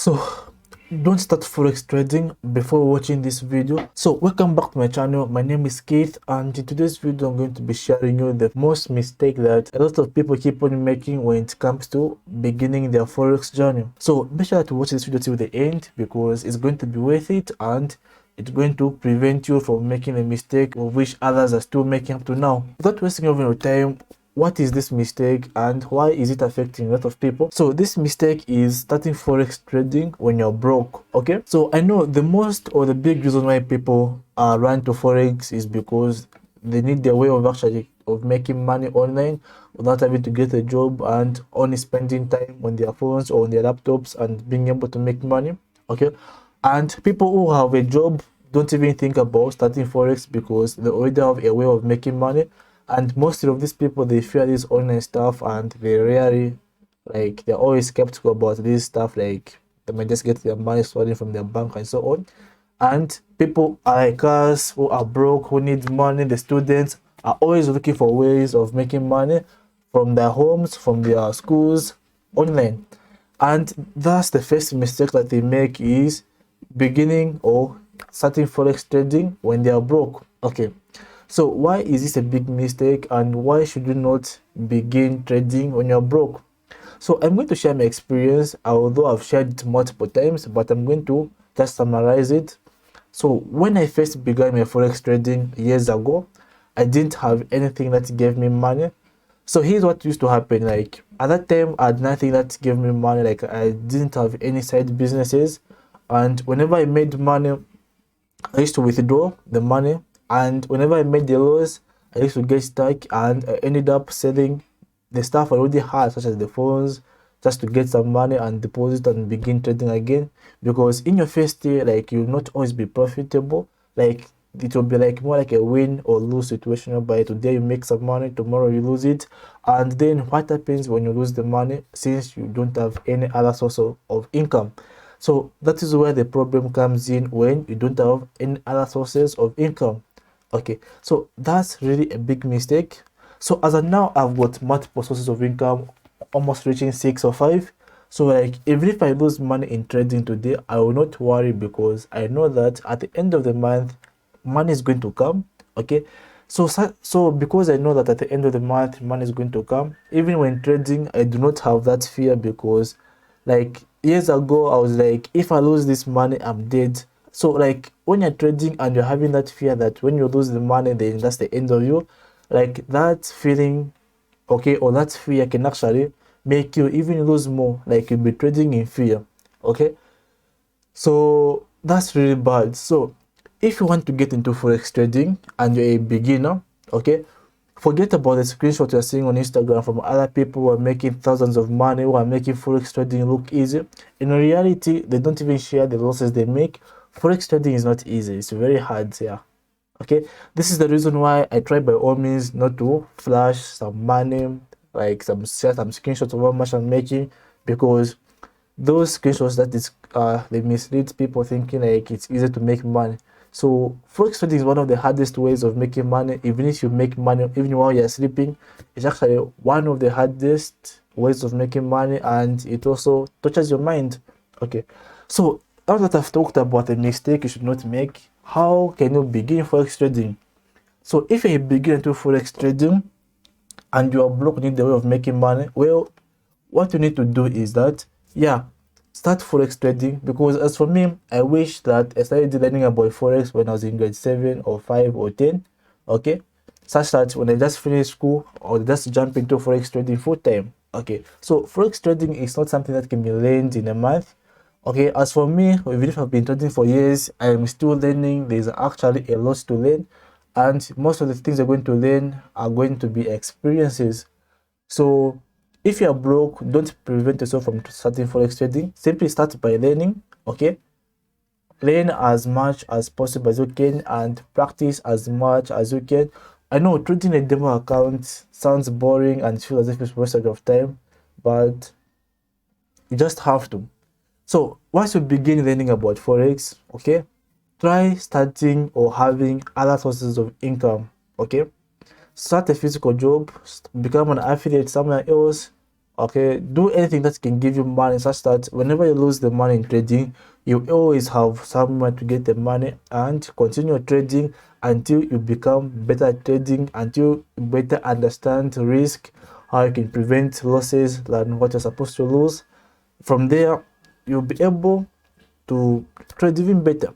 So don't start forex trading before watching this video. So welcome back to my channel. My name is Keith, and in today's video I'm going to be sharing you the most mistake that a lot of people keep on making when it comes to beginning their forex journey. So make sure to watch this video till the end, because it's going to be worth it and it's going to prevent you from making a mistake of which others are still making up to now. Without wasting your time, what is this mistake and why is it affecting a lot of people? So this mistake is starting forex trading when you're broke. Okay, so I know the most or the big reason why people run to forex is because they need their way of actually of making money online without having to get a job and only spending time on their phones or on their laptops and being able to make money. Okay, and people who have a job don't even think about starting forex because they already have a way of making money. And most of these people, they fear this online stuff, and they rarely, like, they're always skeptical about this stuff, like they might just get their money stolen from their bank and so on. And people like us who are broke, who need money, the students, are always looking for ways of making money from their homes, from their schools, online. And that's the first mistake that they make, is beginning or starting forex trading when they are broke. Okay, so why is this a big mistake, and why should you not begin trading when you're broke? So I'm going to share my experience, although I've shared it multiple times, but I'm going to just summarize it. So when I first began my forex trading years ago, I didn't have anything that gave me money. So here's what used to happen. Like, at that time, I had nothing that gave me money. Like, I didn't have any side businesses, and whenever I made money, I used to withdraw the money, and whenever I made the loss, I used to get stuck, and I ended up selling the stuff I already had, such as the phones, just to get some money and deposit and begin trading again. Because in your first year, like, you'll not always be profitable. Like, it will be like more like a win or lose situation, whereby today you make some money, tomorrow you lose it. And then what happens when you lose the money, since you don't have any other source of income? So that is where the problem comes in, when you don't have any other sources of income. Okay, so that's really a big mistake. So as of now, I've got multiple sources of income, almost reaching 6 or 5. So, like, even if I lose money in trading today, I will not worry, because I know that at the end of the month, money is going to come. Okay, so because I know that at the end of the month money is going to come, even when trading, I do not have that fear, because, like, years ago I was like, if I lose this money, I'm dead. So, like, when you're trading and you're having that fear that when you lose the money, then that's the end of you, like, that feeling, okay, or that fear can actually make you even lose more. Like, you'll be trading in fear. Okay, so that's really bad. So if you want to get into forex trading and you're a beginner, okay, forget about the screenshot you're seeing on Instagram from other people who are making thousands of money, who are making forex trading look easy. In reality, they don't even share the losses they make. Forex trading is not easy, it's very hard. Yeah, okay, this is the reason why I try by all means not to flash some money, like some screenshots of how much I'm making, because those screenshots, that is they mislead people thinking like it's easy to make money. So forex trading is one of the hardest ways of making money. Even if you make money even while you're sleeping, it's actually one of the hardest ways of making money, and it also touches your mind. Okay, so now that I've talked about the mistake you should not make, how can you begin forex trading? So if you're a beginner to forex trading and you are broke, need the way of making money, well, what you need to do is that, yeah, start forex trading. Because as for me, I wish that I started learning about forex when I was in grade 7 or 5 or 10. Okay, such that when I just finish school, or just jump into forex trading full time. Okay, so forex trading is not something that can be learned in a month. Okay, as for me, even if I've been trading for years, I'm still learning. There's actually a lot to learn, and most of the things you're going to learn are going to be experiences. So if you're broke, don't prevent yourself from starting forex trading. Simply start by learning. Okay, learn as much as possible as you can, and practice as much as you can. I know trading a demo account sounds boring and feels as if it's wasted of time, but you just have to. So once you begin learning about forex, okay, try starting or having other sources of income. Okay, start a physical job, become an affiliate somewhere else, Okay, do anything that can give you money, such that whenever you lose the money in trading, you always have somewhere to get the money, and continue trading until you become better at trading, until you better understand risk, how you can prevent losses than what you're supposed to lose. From there, you'll be able to trade even better.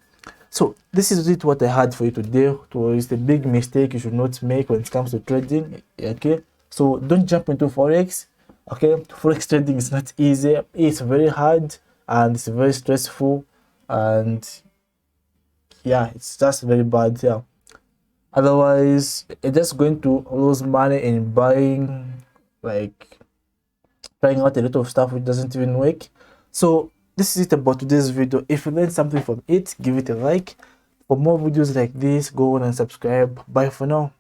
So this is it, what I had for you today. It's the big mistake you should not make when it comes to trading. Okay, so don't jump into forex. Okay, forex trading is not easy. It's very hard and it's very stressful, and yeah, it's just very bad. Yeah, otherwise you're just going to lose money in buying, like trying out a lot of stuff which doesn't even work. So this is it about today's video. If you learned something from it, give it a like. For more videos like this, go on and subscribe. Bye for now.